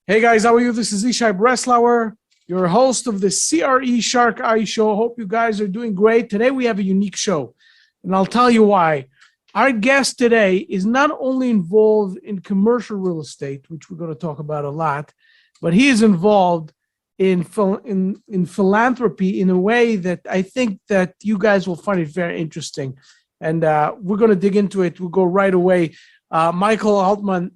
Hey guys, how are you? This is Yishai Breslauer, your host of the CRE SharkEye show. Hope you guys are doing great. Today we have a unique show, and I'll tell you why. Our guest today is not only involved in commercial real estate, which we're going to talk about a lot, but he is involved in philanthropy in a way that I think that you guys will find it very interesting. And we're going to dig into it. We'll go right away. Michael Haltman,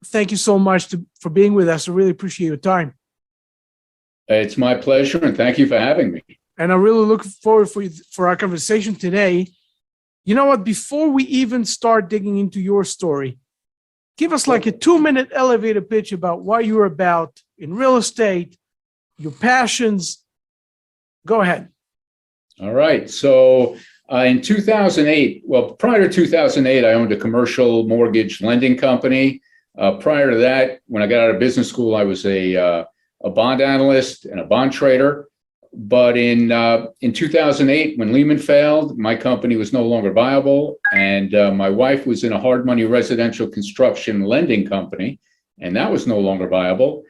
thank you so much for being with us. I really appreciate your time. It's my pleasure, and thank you for having me. And I really look forward for our conversation today. You know what? Before we even start digging into your story, give us like a 2-minute elevator pitch about what you're about in real estate, your passions. Go ahead. All right. So in 2008, well, prior to 2008, I owned a commercial mortgage lending company. Prior to that, when I got out of business school, I was a bond analyst and a bond trader. But in 2008, when Lehman failed, my company was no longer viable, and my wife was in a hard money residential construction lending company, and that was no longer viable.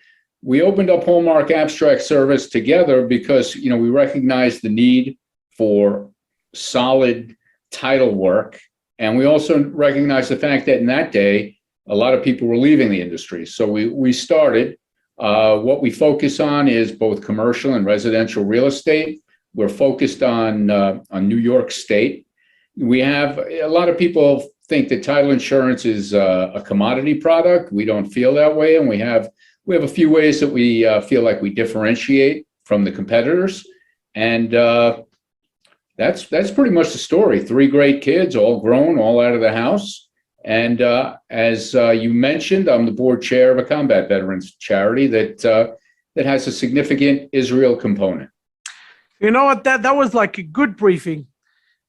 We opened up Hallmark Abstract Service together because we recognized the need for solid title work, and we also recognized the fact that in that day, a lot of people were leaving the industry. So we started. What we focus on is both commercial and residential real estate. We're focused on New York State. We have a lot of people think that title insurance is a commodity product. We don't feel that way, and we have a few ways that we feel like we differentiate from the competitors. And that's pretty much the story. 3 great kids, all grown, all out of the house. And as you mentioned, I'm the board chair of a combat veterans charity that has a significant Israel component. You know what? That was like a good briefing.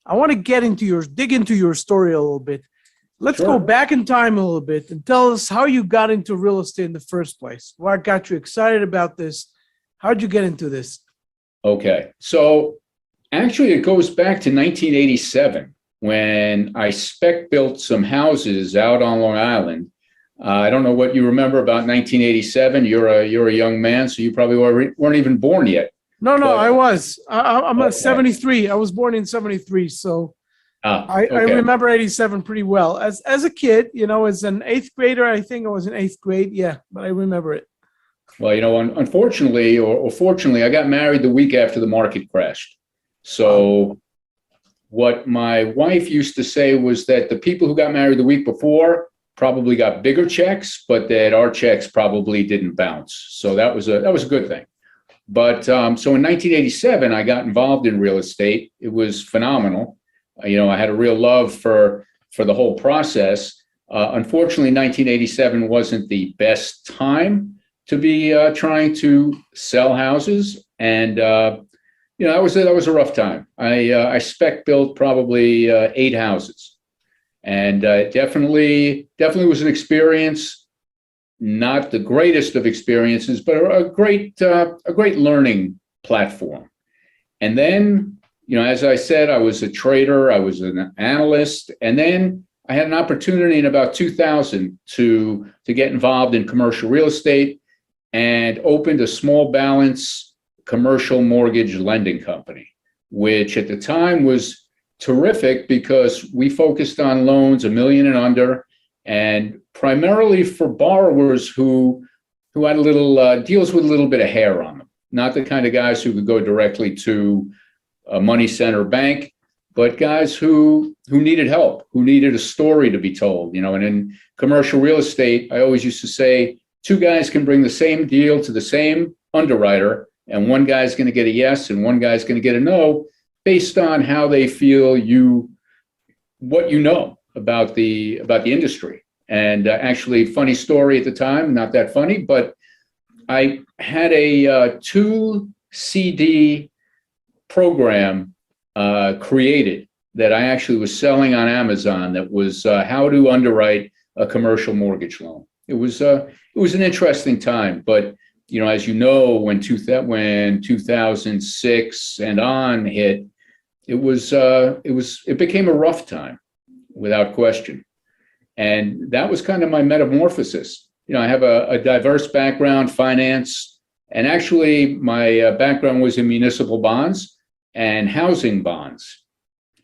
I want to dig into your story a little bit. Let's go back in time a little bit and tell us how you got into real estate in the first place. What got you excited about this? How'd you get into this? Okay, so actually it goes back to 1987. When I spec built some houses out on Long Island. I don't know what you remember about 1987. You're a young man, so you probably weren't even born yet. No, I was. I'm a 73. I was born in 73, so I remember 87 pretty well. As a kid, as an 8th grader, I think I was in 8th grade. Yeah, but I remember it. Well, unfortunately or fortunately, I got married the week after the market crashed. So what my wife used to say was that the people who got married the week before probably got bigger checks, but that our checks probably didn't bounce. So that was a good thing. But so in 1987, I got involved in real estate. It was phenomenal. I had a real love for the whole process. Unfortunately, 1987 wasn't the best time to be trying to sell houses, and that was a rough time. I spec built probably 8 houses, and definitely was an experience. Not the greatest of experiences, but a great learning platform. And then, as I said, I was a trader, I was an analyst, and then I had an opportunity in about 2000 to get involved in commercial real estate and opened a small balance commercial mortgage lending company, which at the time was terrific because we focused on loans $1 million and under, and primarily for borrowers who had a little deals with a little bit of hair on them. Not the kind of guys who could go directly to a money center bank, but guys who needed help, who needed a story to be told. And in commercial real estate, I always used to say 2 guys can bring the same deal to the same underwriter, and one guy's going to get a yes and one guy's going to get a no based on how they feel what you know about the industry. And actually, funny story at the time, not that funny, but I had a 2 CD program created that I actually was selling on Amazon. That was how to underwrite a commercial mortgage loan. It was an interesting time, but as you know, when 2006 and on hit, it became a rough time, without question. And that was kind of my metamorphosis. I have a diverse background, finance, and actually my background was in municipal bonds and housing bonds.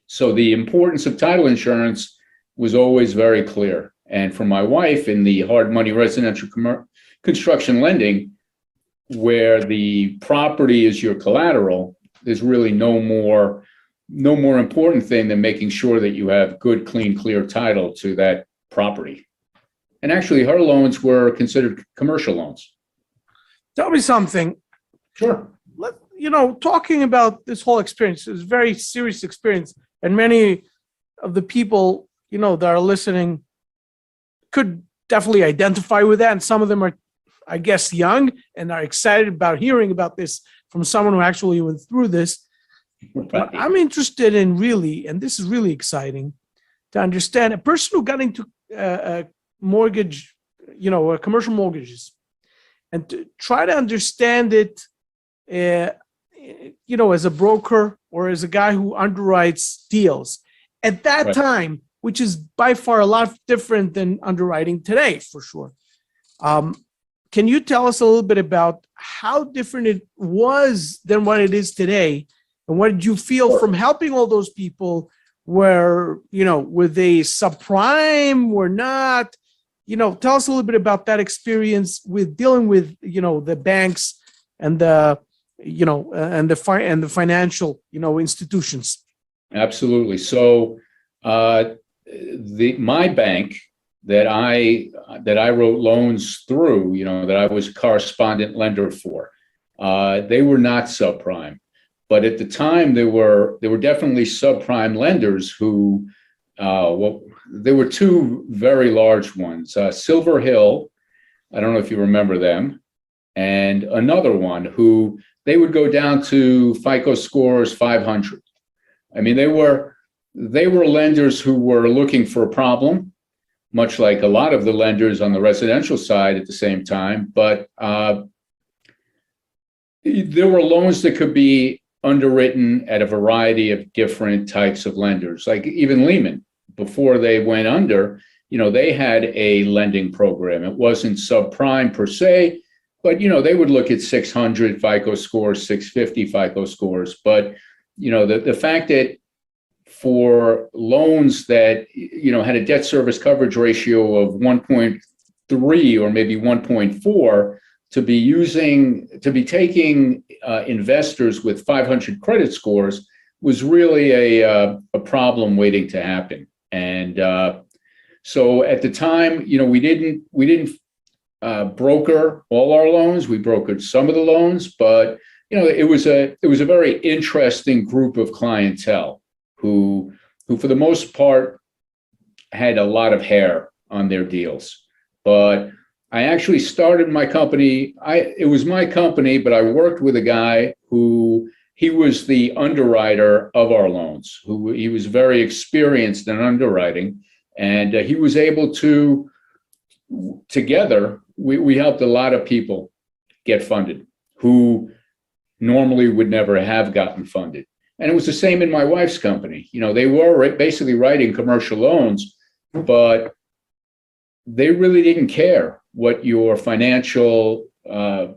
So the importance of title insurance was always very clear. And for my wife in the hard money residential construction lending, where the property is your collateral, there's really no more important thing than making sure that you have good, clean, clear title to that property. And actually, her loans were considered commercial loans. Tell me something. Sure. Talking about this whole experience is a very serious experience, and many of the people, that are listening could definitely identify with that. And some of them are, I guess, young and are excited about hearing about this from someone who actually went through this. What I'm interested in really, and this is really exciting, to understand a person who got into mortgage, commercial mortgages, and to try to understand it, as a broker or as a guy who underwrites deals at that Right. time, which is by far a lot different than underwriting today, for sure. Can you tell us a little bit about how different it was than what it is today? And what did you feel from helping all those people where, were they subprime, were not? Tell us a little bit about that experience with dealing with, the banks and the, and the financial, institutions. Absolutely. So my bank that I wrote loans through, that I was correspondent lender for, they were not subprime. But at the time, there were definitely subprime lenders who, there were two very large ones, Silver Hill, I don't know if you remember them, and another one who they would go down to FICO scores 500. I mean, they were lenders who were looking for a problem, much like a lot of the lenders on the residential side at the same time. But there were loans that could be underwritten at a variety of different types of lenders, like even Lehman, before they went under, they had a lending program. It wasn't subprime per se, but, they would look at 600 FICO scores, 650 FICO scores. But, the fact that for loans that, had a debt service coverage ratio of 1.3 or maybe 1.4, to be taking investors with 500 credit scores was really a problem waiting to happen. And so at the time, we didn't broker all our loans. We brokered some of the loans, but it was a very interesting group of clientele who for the most part had a lot of hair on their deals. But I actually started my company. It was my company, but I worked with a guy who he was the underwriter of our loans, he was very experienced in underwriting. And he was able to, together, we helped a lot of people get funded who normally would never have gotten funded. And it was the same in my wife's company. They were basically writing commercial loans, but they really didn't care what your financial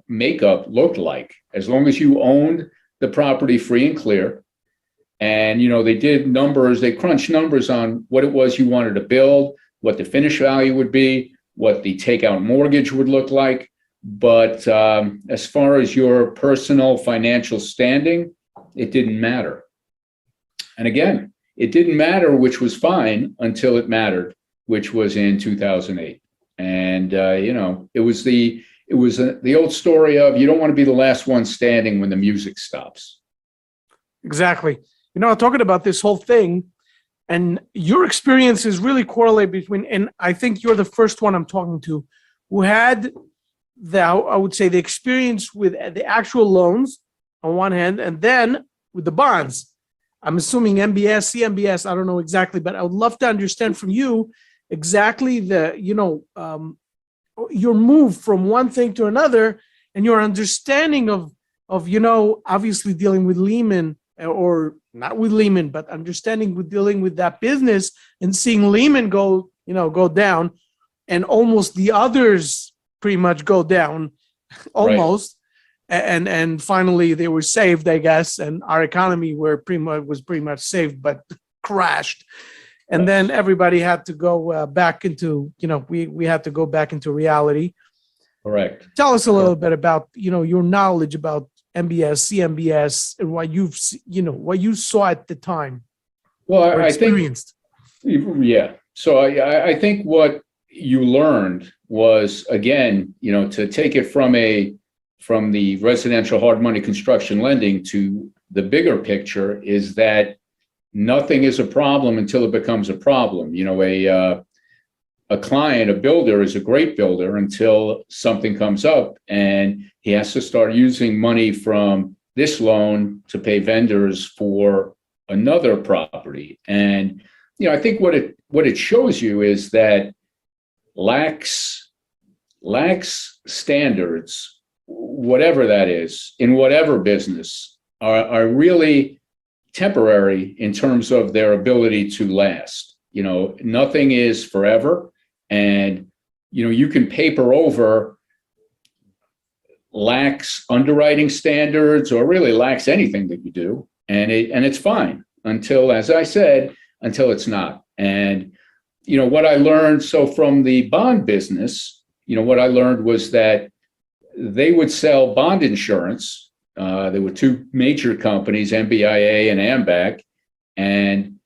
makeup looked like, as long as you owned the property free and clear. And, they did numbers, they crunched numbers on what it was you wanted to build, what the finished value would be, what the takeout mortgage would look like. But as far as your personal financial standing, it didn't matter. And again, it didn't matter, which was fine until it mattered, which was in 2008. And, it was the old story of you don't want to be the last one standing when the music stops. Exactly. Talking about this whole thing, and your experience is really correlated between, and I think you're the first one I'm talking to who had I would say the experience with the actual loans on one hand, and then with the bonds. I'm assuming MBS, CMBS, I don't know exactly, but I would love to understand from you exactly your move from one thing to another and your understanding of obviously dealing with Lehman, or not with Lehman, but understanding with dealing with that business and seeing Lehman go down, and almost the others pretty much go down almost. And finally they were saved, I guess. And our economy was pretty much saved, but crashed. And then everybody had to go back into, we had to go back into reality. Correct. Tell us a little bit about, your knowledge about MBS, CMBS, and what what you saw at the time. Well, or I experienced. think, So I think what you learned was, again, to take it from the residential hard money construction lending to the bigger picture is that nothing is a problem until it becomes a problem. A client, a builder, is a great builder until something comes up and he has to start using money from this loan to pay vendors for another property. And I think what it shows you is that lacks standards, whatever that is, in whatever business, are really temporary in terms of their ability to last. Nothing is forever. And, you can paper over lax underwriting standards or really lax anything that you do. And it's fine until, as I said, until it's not. And, what I learned, so from the bond business, what I learned was that they would sell bond insurance. There were two major companies, MBIA and AMBAC, and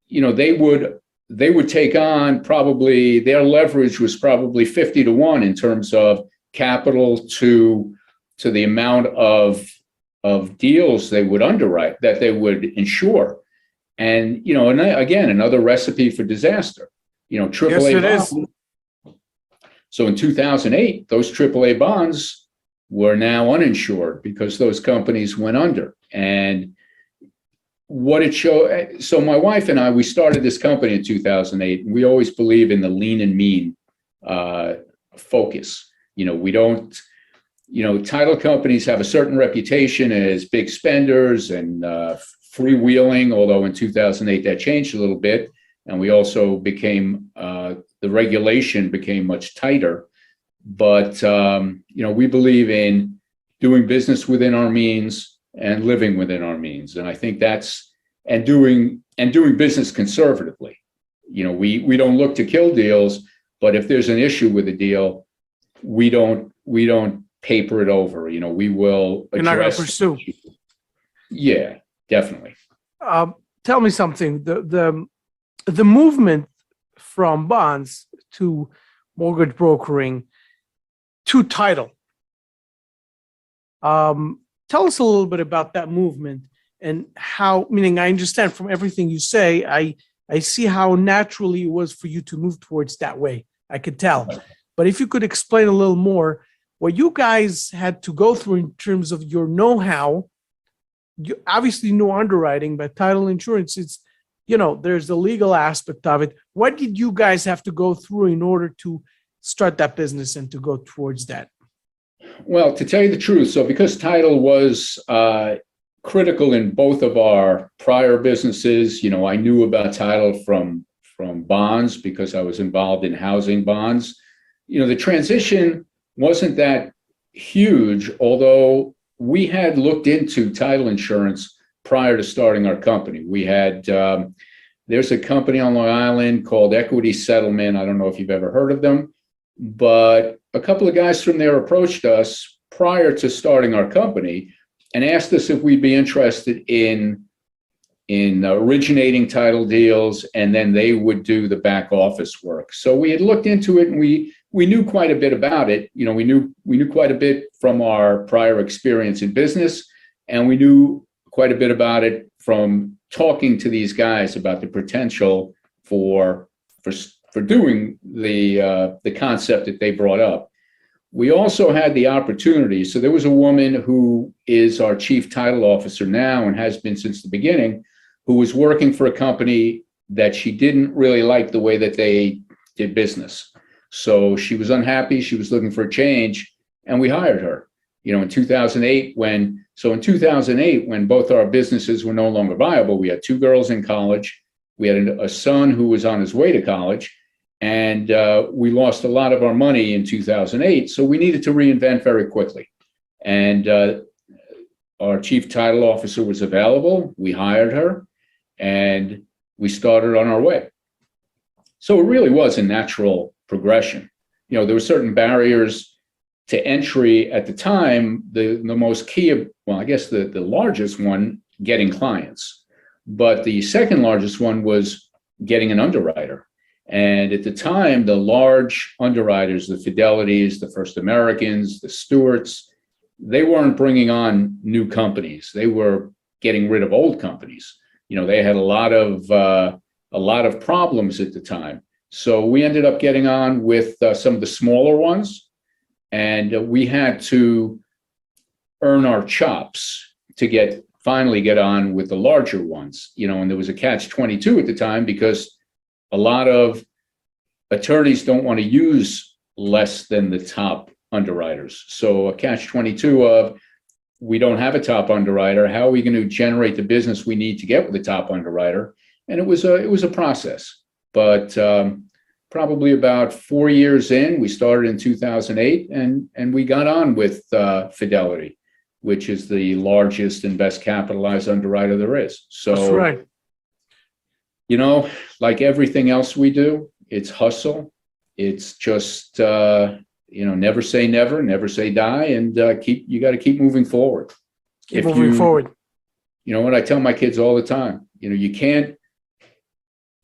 they would take on, probably their leverage was probably 50-1 in terms of capital to the amount of deals they would underwrite, that they would insure. And and again, another recipe for disaster. AAA yes, bonds. So in 2008, those AAA bonds were now uninsured because those companies went under. And what it showed, so my wife and I, we started this company in 2008, and we always believe in the lean and mean focus. We don't, title companies have a certain reputation as big spenders and freewheeling, although in 2008 that changed a little bit. And we also became, the regulation became much tighter. But, we believe in doing business within our means and living within our means. And I think that's, and doing business conservatively. We don't look to kill deals, but if there's an issue with a deal, we don't paper it over. We will address. You're not going to pursue. Yeah, definitely. Tell me something. The movement from bonds to mortgage brokering to title. Tell us a little bit about that movement and how, meaning I understand from everything you say, I see how naturally it was for you to move towards that way. I could tell. But if you could explain a little more what you guys had to go through in terms of your know-how. You obviously know underwriting, but title insurance, it's, there's the legal aspect of it. What did you guys have to go through in order to start that business and to go towards that? Well, to tell you the truth, so because title was critical in both of our prior businesses, I knew about title from bonds because I was involved in housing bonds. The transition wasn't that huge, although we had looked into title insurance prior to starting our company. We had, there's a company on Long Island called Equity Settlement. I don't know if you've ever heard of them, but a couple of guys from there approached us prior to starting our company and asked us if we'd be interested in originating title deals, and then they would do the back office work. So we had looked into it, and we knew quite a bit about it. We knew quite a bit from our prior experience in business, and we knew quite a bit about it from talking to these guys about the potential for doing the concept that they brought up. We also had the opportunity. So there was a woman who is our chief title officer now and has been since the beginning, who was working for a company that she didn't really like the way that they did business. So she was unhappy. She was looking for a change, and we hired her. In 2008, when both our businesses were no longer viable, we had two girls in college. We had a son who was on his way to college, And we lost a lot of our money in 2008. So we needed to reinvent very quickly. And our chief title officer was available. We hired her and we started on our way. So it really was a natural progression. There were certain barriers to entry at the time. The most key, well, I guess the largest one, getting clients. But the second largest one was getting an underwriter. And at the time, the large underwriters, the Fidelities, the First Americans, the Stewarts, they weren't bringing on new companies. They were getting rid of old companies. They had a lot of problems at the time. So we ended up getting on with some of the smaller ones, and we had to earn our chops to finally get on with the larger ones. And there was a catch-22 at the time because a lot of attorneys don't want to use less than the top underwriters. So a catch-22 of, we don't have a top underwriter. How are we going to generate the business we need to get with the top underwriter? And it was a process. But probably about 4 years in, we started in 2008, and we got on with Fidelity, which is the largest and best capitalized underwriter there is. So, that's right. Like everything else we do, it's hustle. It's just, never say never, never say die, and you got to keep moving forward. Keep moving forward. You know what I tell my kids all the time, you can't,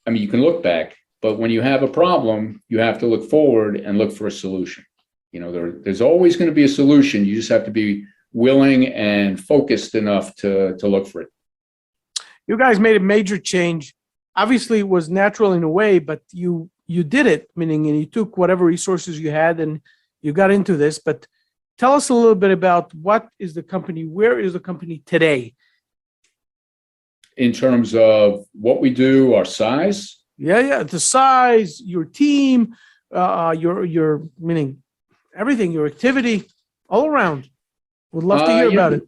you can look back, but when you have a problem, you have to look forward and look for a solution. There's always going to be a solution. You just have to be willing and focused enough to look for it. You guys made a major change. Obviously, it was natural in a way, but you did it, meaning you took whatever resources you had and you got into this. But tell us a little bit about what is the company, where is the company today? In terms of what we do, our size? Yeah, the size, your team, your meaning everything, your activity, all around. Would love to hear about it.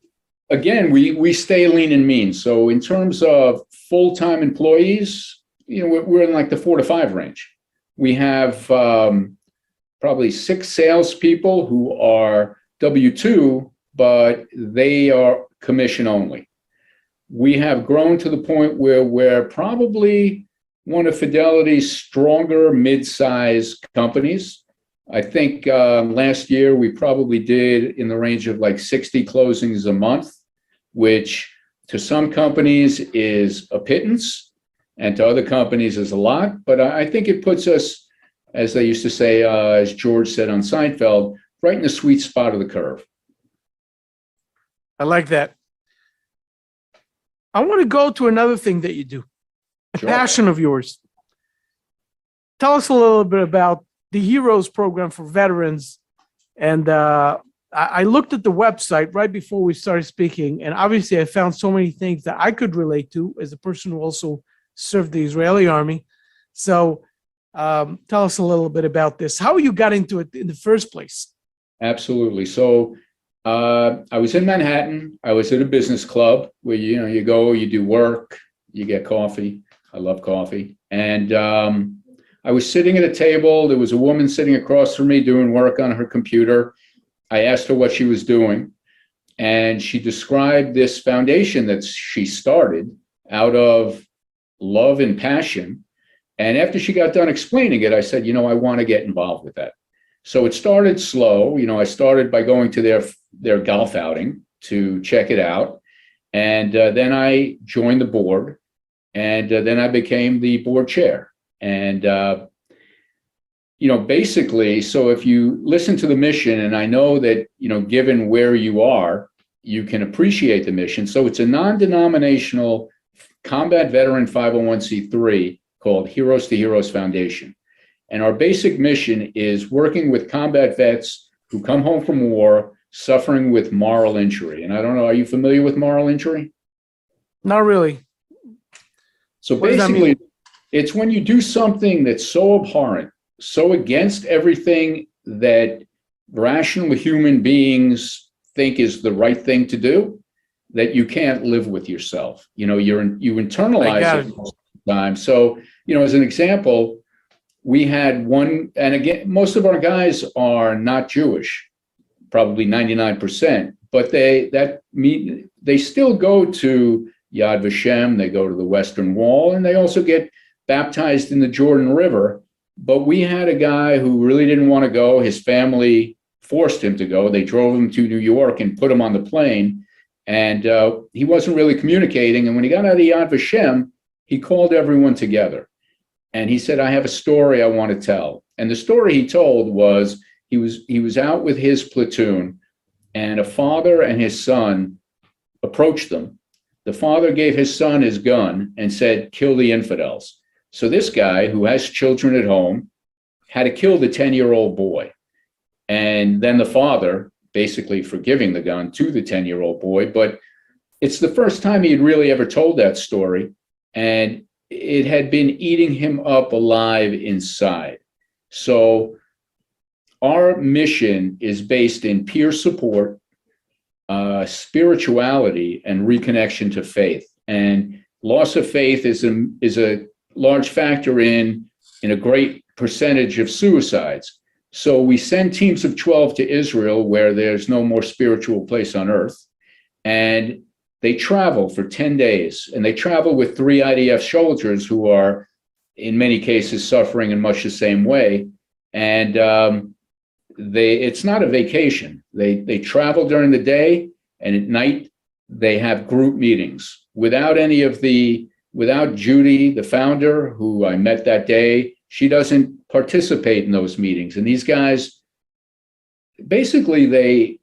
Again, we stay lean and mean. So in terms of full-time employees, we're in like the 4 to 5 range. We have probably 6 salespeople who are W-2, but they are commission only. We have grown to the point where we're probably one of Fidelity's stronger mid-size companies. I think last year we probably did in the range of like 60 closings a month, which to some companies is a pittance and to other companies is a lot. But I think it puts us, as they used to say, as George said on Seinfeld, right in the sweet spot of the curve. I like that. I want to go to another thing that you do, a passion of yours. Tell us a little bit about the Heroes program for veterans. And I looked at the website right before we started speaking, and obviously I found so many things that I could relate to as a person who also served the Israeli army. So tell us a little bit about this, how you got into it in the first place. Absolutely. So I was in Manhattan. I was at a business club where, you go, you do work, you get coffee. I love coffee. And I was sitting at a table. There was a woman sitting across from me doing work on her computer. I asked her what she was doing, and she described this foundation that she started out of love and passion. And after she got done explaining it, I said, I want to get involved with that. So it started slow. I started by going to their golf outing to check it out. And then I joined the board, and then I became the board chair. And basically, so if you listen to the mission, and I know that, given where you are, you can appreciate the mission. So it's a non-denominational combat veteran 501c3 called Heroes to Heroes Foundation. And our basic mission is working with combat vets who come home from war suffering with moral injury. And I don't know, are you familiar with moral injury? Not really. So basically, it's when you do something that's so abhorrent, so against everything that rational human beings think is the right thing to do, that you can't live with yourself. You internalize it most of the time. So, as an example, we had one, and again, most of our guys are not Jewish, probably 99%, but they still go to Yad Vashem, they go to the Western Wall, and they also get baptized in the Jordan River. But we had a guy who really didn't want to go. His family forced him to go. They drove him to New York and put him on the plane, and he wasn't really communicating. And when he got out of Yad Vashem, he called everyone together. And he said, I have a story I want to tell. And the story he told was he was out with his platoon, and a father and his son approached them. The father gave his son his gun and said, kill the infidels. So this guy, who has children at home, had to kill the 10-year-old boy. And then the father basically for giving the gun to the 10-year-old boy. But it's the first time he had really ever told that story. And it had been eating him up alive inside. So our mission is based in peer support, spirituality, and reconnection to faith. And loss of faith is a large factor in a great percentage of suicides. So we send teams of 12 to Israel, where there's no more spiritual place on earth. And they travel for 10 days, and they travel with 3 IDF soldiers who are, in many cases, suffering in much the same way. And it's not a vacation. They travel during the day, and at night they have group meetings without Judy, the founder, who I met that day. She doesn't participate in those meetings. And these guys, basically, they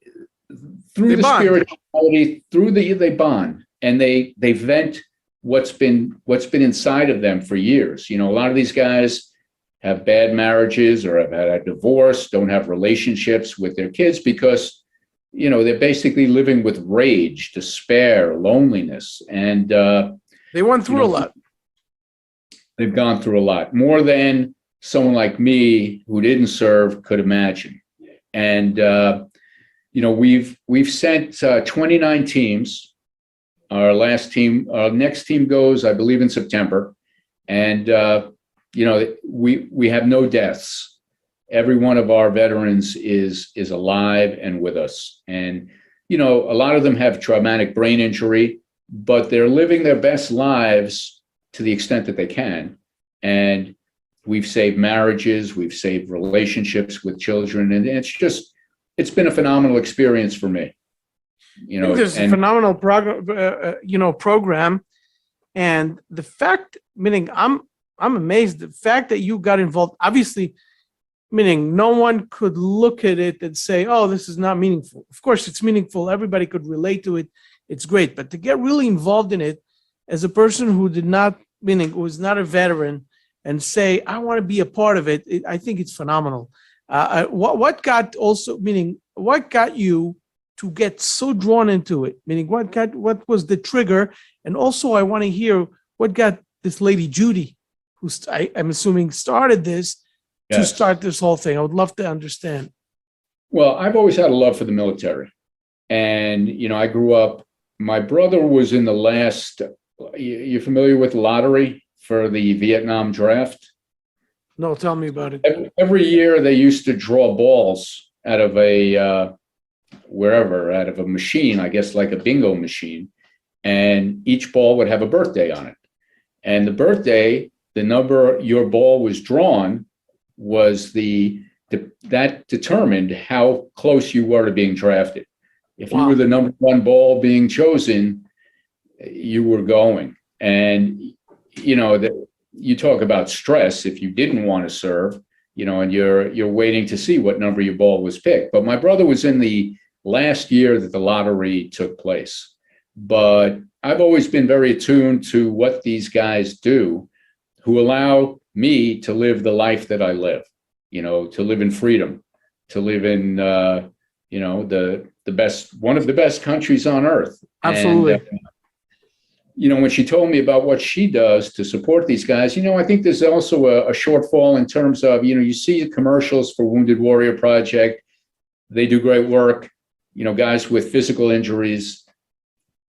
spirituality, they bond, and they vent what's been inside of them for years. You know, a lot of these guys have bad marriages or have had a divorce, don't have relationships with their kids because, you know, they're basically living with rage, despair, loneliness. And they went through a lot. They've gone through a lot, more than someone like me who didn't serve could imagine. And you know, we've sent 29 teams. Our next team goes, I believe, in September. And you know, we have no deaths. Every one of our veterans is alive and with us. And you know, a lot of them have traumatic brain injury, but they're living their best lives to the extent that they can. And we've saved marriages, we've saved relationships with children, and it's been a phenomenal experience for me. You know, there's a phenomenal program, and the fact, meaning I'm amazed, the fact that you got involved, obviously, meaning no one could look at it and say, oh, this is not meaningful. Of course, it's meaningful. Everybody could relate to it. It's great. But to get really involved in it as a person who was not a veteran, and say, I want to be a part of it, I think it's phenomenal. What got you to get so drawn into it? Meaning, what was the trigger? And also, I want to hear what got this lady Judy, who I'm assuming started this, to start this whole thing. I would love to understand. Well, I've always had a love for the military. And, you know, I grew up, my brother was in the last, you're familiar with lottery for the Vietnam draft? No, tell me about it. Every year they used to draw balls out of out of a machine, I guess like a bingo machine. And each ball would have a birthday on it. And the birthday, the number your ball was drawn was that determined how close you were to being drafted. If you were the number 1 ball being chosen, you were going. And you know, that you talk about stress if you didn't want to serve, you know, and you're waiting to see what number your ball was picked. But my brother was in the last year that the lottery took place. But I've always been very attuned to what these guys do, who allow me to live the life that I live, you know, to live in freedom, to live in, you know, one of the best countries on earth. Absolutely. And, you know, when she told me about what she does to support these guys, you know, I think there's also a shortfall in terms of, you know, you see commercials for Wounded Warrior Project. They do great work. You know, guys with physical injuries,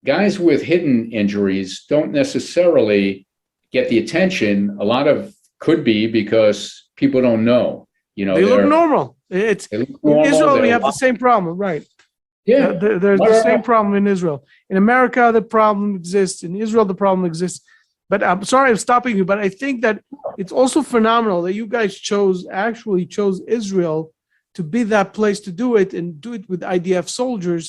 guys with hidden injuries don't necessarily get the attention. A lot of could be because people don't know. You know, They look normal. It's they look in normal. Israel, we They're have the same problem, right? yeah. There's the same problem in Israel. In America, the problem exists. In Israel, the problem exists. But I'm sorry I'm stopping you, but I think that it's also phenomenal that you guys actually chose Israel to be that place to do it and do it with IDF soldiers.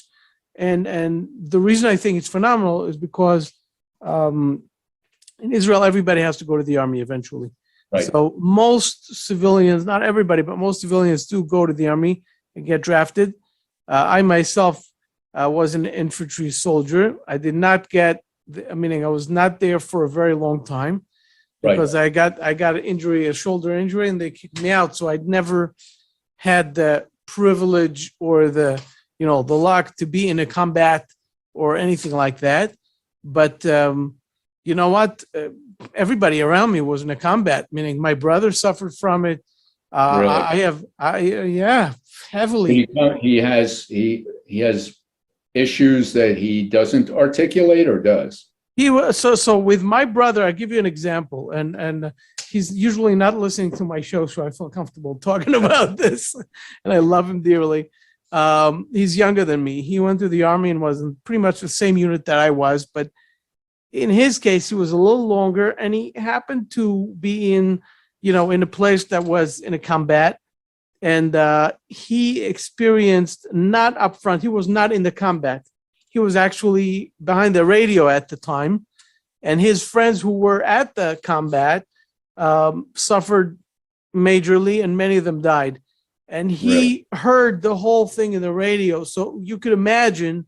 And the reason I think it's phenomenal is because in Israel, everybody has to go to the army eventually. Right. So most civilians, not everybody, but most civilians do go to the army and get drafted. I myself was an infantry soldier. I did not get, I was not there for a very long time because I got an injury, a shoulder injury, and they kicked me out. So I'd never had the privilege or the luck to be in a combat or anything like that. But you know what? Everybody around me was in a combat, meaning my brother suffered from it. Really? Heavily. He has issues that he doesn't articulate or does. He was so with my brother. I'll give you an example, and he's usually not listening to my show, so I feel comfortable talking about this, and I love him dearly. He's younger than me. He went to the army and was in pretty much the same unit that I was, but in his case, he was a little longer, and he happened to be in a place that was in a combat, and he experienced not up front. He was not in the combat. He was actually behind the radio at the time, and his friends who were at the combat suffered majorly, and many of them died. And he heard the whole thing in the radio, so you could imagine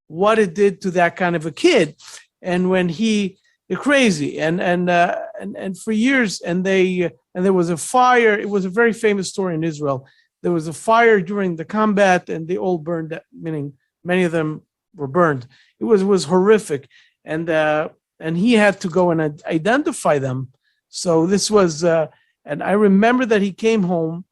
what it did to that kind of a kid. And when they're crazy, and for years, and there was a fire. It was a very famous story in Israel. There was a fire during the combat, and they all burned. Meaning, many of them were burned. It was horrific, and he had to go and identify them. So this was, and I remember that he came home,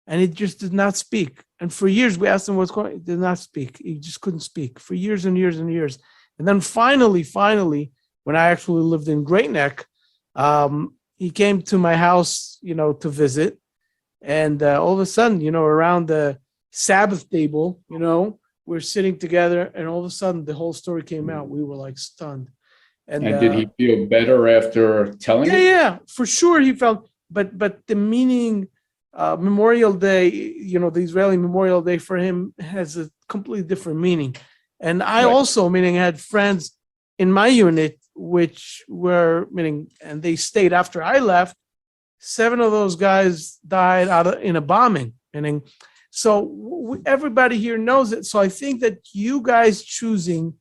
and he just did not speak. And for years, we asked him what's going on. He did not speak. He just couldn't speak for years and years and years. And then finally, when I actually lived in Great Neck, he came to my house, to visit. And all of a sudden, around the Sabbath table, we're sitting together, and all of a sudden the whole story came out. We were like stunned. And did he feel better after telling it? Yeah, for sure he felt. But the meaning, Memorial Day, the Israeli Memorial Day for him has a completely different meaning. And I also, meaning I had friends in my unit, which were, and they stayed after I left. 7 of those guys died in a bombing. So everybody here knows it. So I think that you guys choosing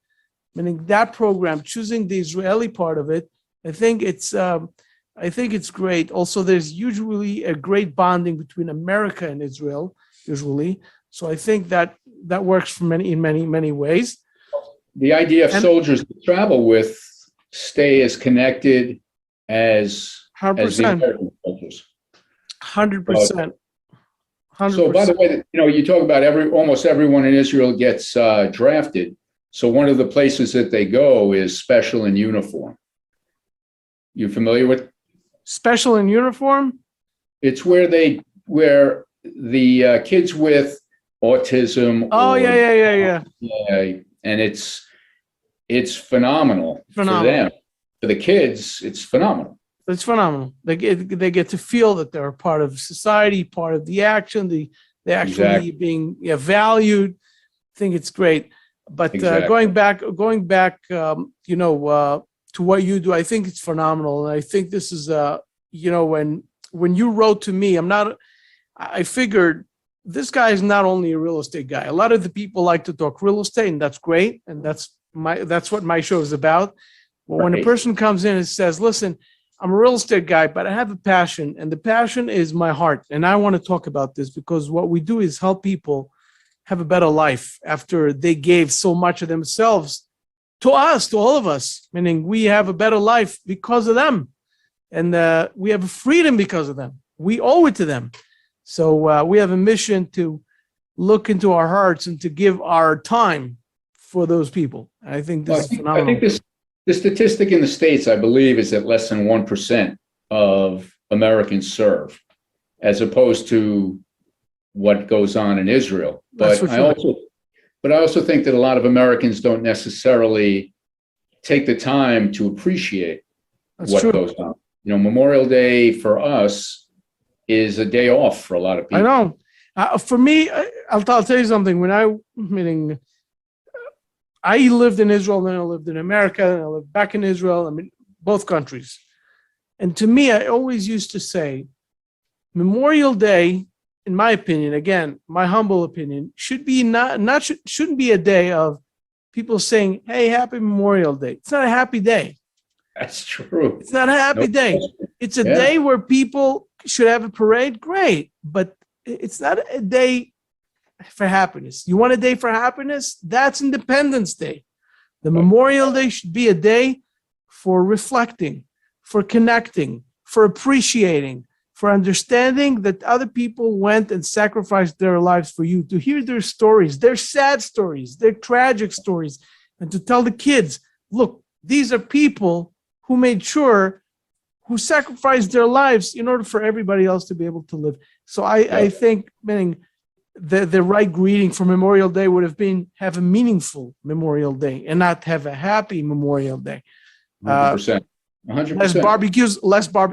that program, choosing the Israeli part of it, I think it's great. Also, there's usually a great bonding between America and Israel, usually. So I think that works in many ways. The IDF soldiers that travel with stay as connected as 100%. The American soldiers. 100%. 100%. So, by the way, you talk about almost everyone in Israel gets drafted. So one of the places that they go is Special in Uniform. You familiar with Special in Uniform? It's where the kids with autism. Oh, yeah. And it's phenomenal for them. For the kids, it's phenomenal. It's phenomenal. They get to feel that they're a part of society, part of the action. They actually being valued. I think it's great. But going back, to what you do, I think it's phenomenal. And I think this is, when you wrote to me, I figured this guy is not only a real estate guy. A lot of the people like to talk real estate, and that's great. And that's what my show is about. But when a person comes in and says, listen, I'm a real estate guy, but I have a passion, and the passion is my heart. And I want to talk about this because what we do is help people have a better life after they gave so much of themselves to us, to all of us, meaning we have a better life because of them. And we have freedom because of them. We owe it to them. So we have a mission to look into our hearts and to give our time for those people. And I think this is phenomenal. I think the statistic in the States, I believe, is that less than 1% of Americans serve. as opposed to what goes on in Israel. That's But for I sure. also think that a lot of Americans don't necessarily take the time to appreciate That's what true. goes on. Memorial Day for us is a day off for a lot of I people. know. For me, I'll tell you something. Meaning, I lived in Israel, then I lived in America, and I lived back in Israel. I mean, both countries. And to me, I always used to say, Memorial Day, in my opinion, again, my humble opinion, shouldn't be a day of people saying, "Hey, Happy Memorial Day." It's not a happy day. That's true. It's not a happy No day. question. It's a Yeah. day where people should have a parade. Great, but it's not a day for happiness. You want a day for happiness? That's Independence Day. The Right. Memorial Day should be a day for reflecting, for connecting, for appreciating, for understanding that other people went and sacrificed their lives for you, to hear their stories, their sad stories, their tragic stories, and to tell the kids, look, these are people who made sure, who sacrificed their lives in order for everybody else to be able to live. So I think, meaning, the right greeting for Memorial Day would have been have a meaningful Memorial Day and not have a happy Memorial Day. 100%. Less 100%. barbecues,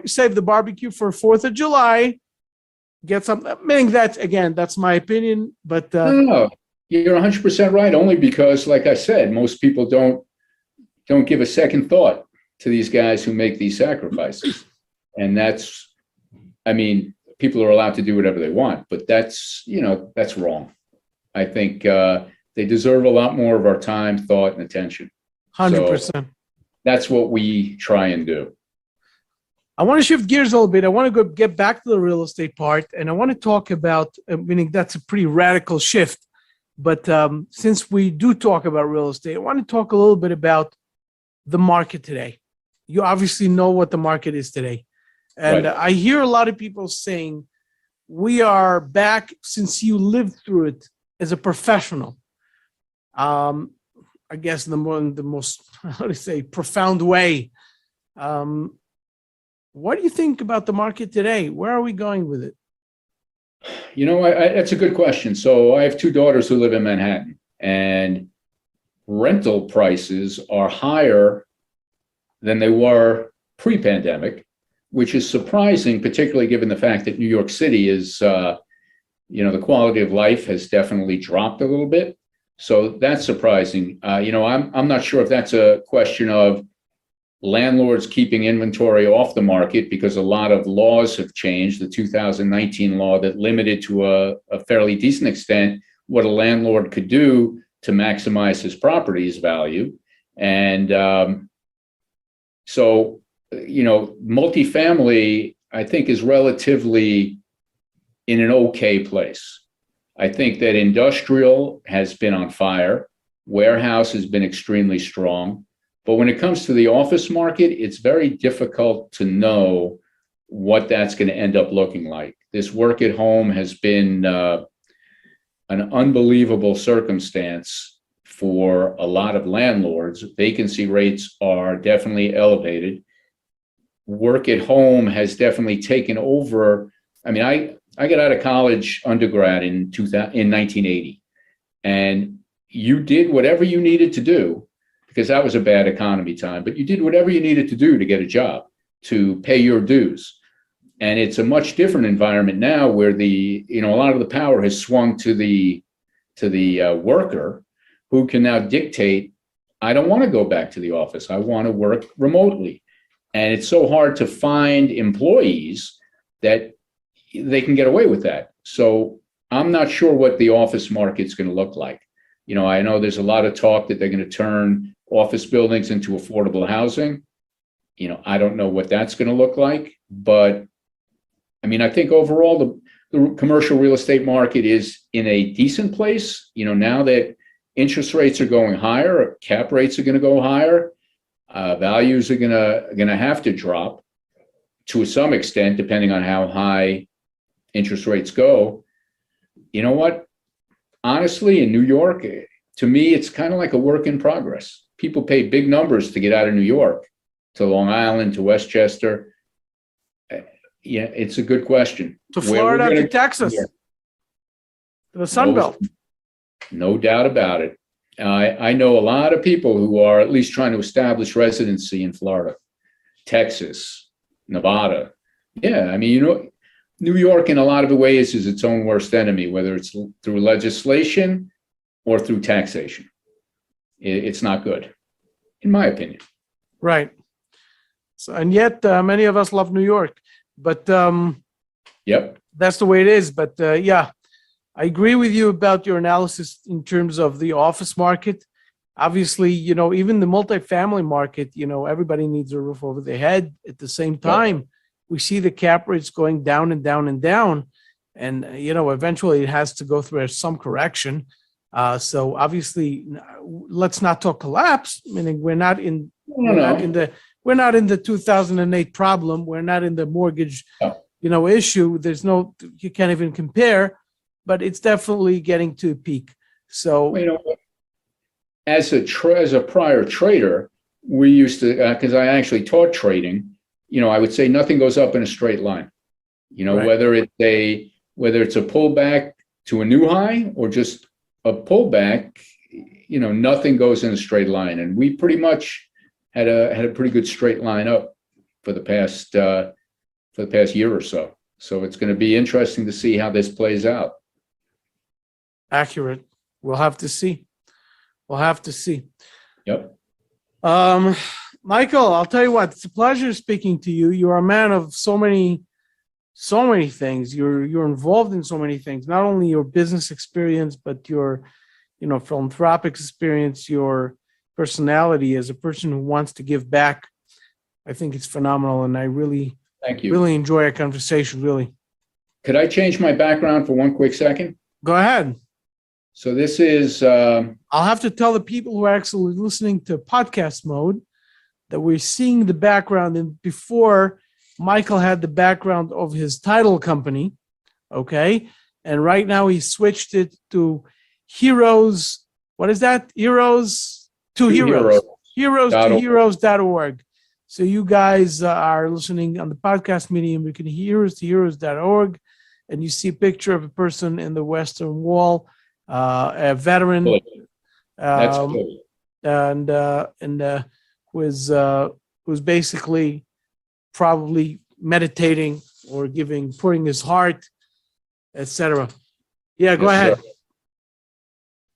save the barbecue for 4th of July. Get some, meaning that, again, that's my opinion, but No, you're 100% right. Only because, like I said, most people don't give a second thought to these guys who make these sacrifices. And that's, I mean, people are allowed to do whatever they want, but that's wrong. I think they deserve a lot more of our time, thought, and attention. 100%. That's what we try and do. I want to shift gears a little bit. I want to get back to the real estate part, and I want to talk about, meaning that's a pretty radical shift. But since we do talk about real estate, I want to talk a little bit about the market today. You obviously know what the market is today. And Right. I hear a lot of people saying, we are back since you lived through it as a professional. I guess the most, how to say, profound way. What do you think about the market today? Where are we going with it? That's a good question. So I have two daughters who live in Manhattan, and rental prices are higher than they were pre-pandemic, which is surprising, particularly given the fact that New York City is, the quality of life has definitely dropped a little bit. So that's surprising. I'm not sure if that's a question of landlords keeping inventory off the market because a lot of laws have changed. The 2019 law that limited to a fairly decent extent what a landlord could do to maximize his property's value. And multifamily, I think, is relatively in an okay place. I think that industrial has been on fire. Warehouse has been extremely strong. But when it comes to the office market, it's very difficult to know what that's going to end up looking like. This work at home has been an unbelievable circumstance for a lot of landlords. Vacancy rates are definitely elevated. Work at home has definitely taken over. I mean, I got out of college undergrad in 1980, and you did whatever you needed to do, because that was a bad economy time, but you did whatever you needed to do to get a job, to pay your dues. And it's a much different environment now where a lot of the power has swung to the worker, who can now dictate, I don't want to go back to the office. I want to work remotely. And it's so hard to find employees that they can get away with that. So I'm not sure what the office market's going to look like. I know there's a lot of talk that they're going to turn office buildings into affordable housing. I don't know what that's going to look like, but I mean, I think overall the commercial real estate market is in a decent place. Now that interest rates are going higher, cap rates are going to go higher, values are going to have to drop to some extent, depending on how high interest rates go. You know what? Honestly, in New York, to me, it's kind of like a work in progress. People pay big numbers to get out of New York, to Long Island, to Westchester. Yeah, it's a good question. To Where we're Florida, gonna- to Texas, Yeah. to the Sun Belt. No doubt about it. I know a lot of people who are at least trying to establish residency in Florida, Texas, Nevada. Yeah, I mean, New York in a lot of ways is its own worst enemy, whether it's through legislation or through taxation. It's not good, in my opinion. Right. So, and yet many of us love New York, but Yep. that's the way it is. But yeah, I agree with you about your analysis in terms of the office market. Obviously, even the multifamily market, everybody needs a roof over their head. At the same time, we see the cap rates going down and down and down. And, eventually it has to go through some correction. So obviously, let's not talk collapse, meaning we're not in the 2008 problem. We're not in the mortgage, issue. You can't even compare, but it's definitely getting to a peak. So, as a prior trader, we used to, because I actually taught trading, I would say nothing goes up in a straight line. Right. Whether it's a pullback to a new high or just a pullback, nothing goes in a straight line. And we pretty much had a pretty good straight line up for the past year or so. So it's going to be interesting to see how this plays out. Accurate. We'll have to see. Yep. Michael, I'll tell you what, it's a pleasure speaking to you. You're a man of so many things. You're involved in so many things, not only your business experience, but your, philanthropic experience, your personality as a person who wants to give back. I think it's phenomenal. And I really, thank you. Really enjoy our conversation. Really. Could I change my background for one quick second? Go ahead. So this is, I'll have to tell the people who are actually listening to podcast mode that we're seeing the background. And before, Michael had the background of his title company. Okay. And right now he switched it to Heroes. What is that? Heroes to Heroes. Heroes to Heroes.org. So you guys are listening on the podcast medium. You can heroes to heroes.org. And you see a picture of a person in the Western Wall, a veteran. That's cool. And was basically probably meditating or pouring his heart, etc. Yeah, go ahead. Sir.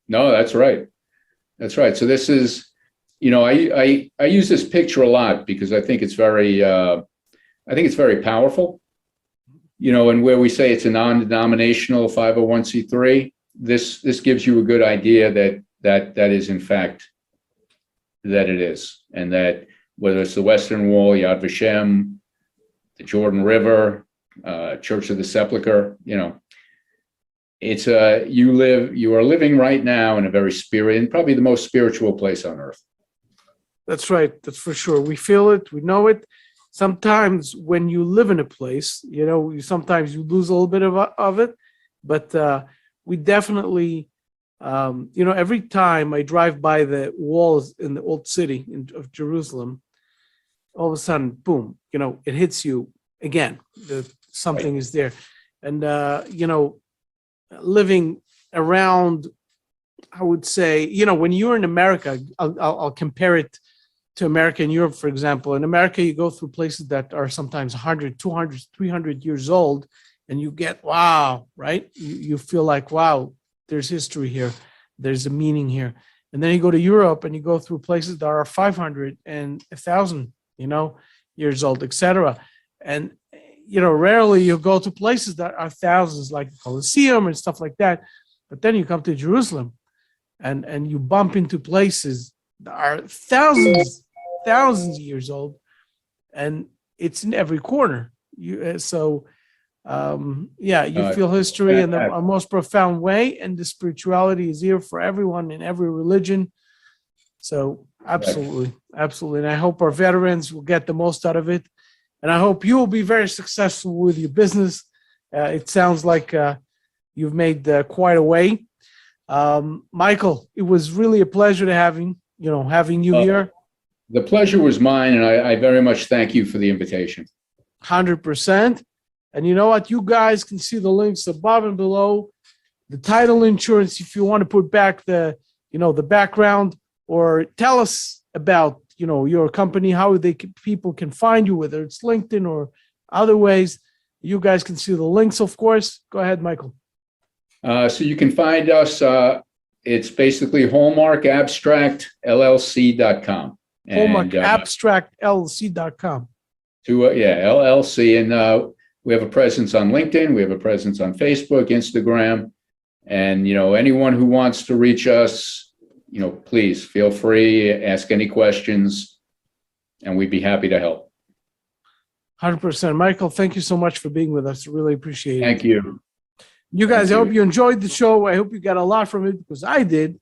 No, that's right. So this is, I use this picture a lot because I think it's very powerful. And where we say it's a non-denominational 501c3, this gives you a good idea that is in fact that it is, and that whether it's the Western Wall, Yad Vashem, the Jordan River, Church of the Sepulchre, it's you are living right now in a very and probably the most spiritual place on earth. That's right. That's for sure. We feel it. We know it. Sometimes when you live in a place, sometimes you lose a little bit of it, but we definitely, every time I drive by the walls in the old city of Jerusalem, all of a sudden, boom, it hits you again. Something is there. And, living around, I would say, when you're in America, I'll compare it to America and Europe, for example. In America, you go through places that are sometimes 100, 200, 300 years old, and you get, wow, right? You feel like, wow, there's history here. There's a meaning here. And then you go to Europe and you go through places that are 500 and 1,000, years old, etc. And, rarely you go to places that are thousands, like the Colosseum and stuff like that. But then you come to Jerusalem and you bump into places that are thousands of years old, and it's in every corner. You feel history in the most profound way, and the spirituality is here for everyone in every religion. So absolutely. And I hope our veterans will get the most out of it, and I hope you will be very successful with your business. It sounds like you've made quite a way. Michael, it was really a pleasure to having you here. The pleasure was mine, and I very much thank you for the invitation. 100%. And you know what? You guys can see the links above and below. The title insurance, if you want to put back the background, or tell us about, your company, how people can find you, whether it's LinkedIn or other ways. You guys can see the links, of course. Go ahead, Michael. So you can find us. It's basically Hallmark Abstract LLC.com. Hallmark Abstract LLC.com. LLC. And we have a presence on LinkedIn. We have a presence on Facebook, Instagram. And, anyone who wants to reach us, please feel free, ask any questions, and we'd be happy to help. 100%. Michael, thank you so much for being with us. Really appreciate it. Thank you. You guys, I hope you enjoyed the show. I hope you got a lot from it, because I did.